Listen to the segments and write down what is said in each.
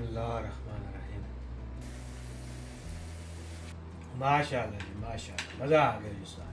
बिस्मिल्लाहिर्रहमानिर्रहीम। माशाअल्लाह जी माशाअल्लाह, मज़ा आ गया जी सारे।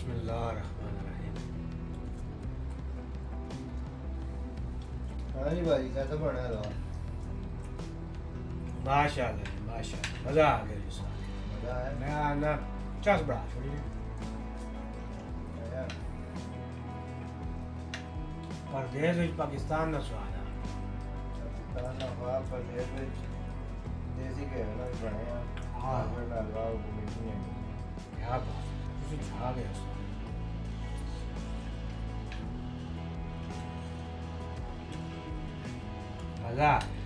बिस्मिल्लाहिर्रहमानिर्रहीम। हाँ जी भाई कैसा बना रहा? माशाअल्लाह जी माशाअल्लाह, मज़ा आ गया जी सारे। मजा है? मैं ना चस बड़ा छोड़ी आया? परदेस विच पाकिस्तान दा स्वाद आ। पाकिस्तान ਦਾ ਖਾ ਪ੍ਰਦੇਸ਼ ਵਿੱਚ ਦੇਸੀ ਘਿਓ ਨਾਲ ਬਣਿਆ ਹਾਂ। ਆਪਣੇ ਨਾਲ ਵਾਹ ਮਿੱਠੀ ਹੈ। क्या बात, तुसी छा गए उस मज़ा आ गया।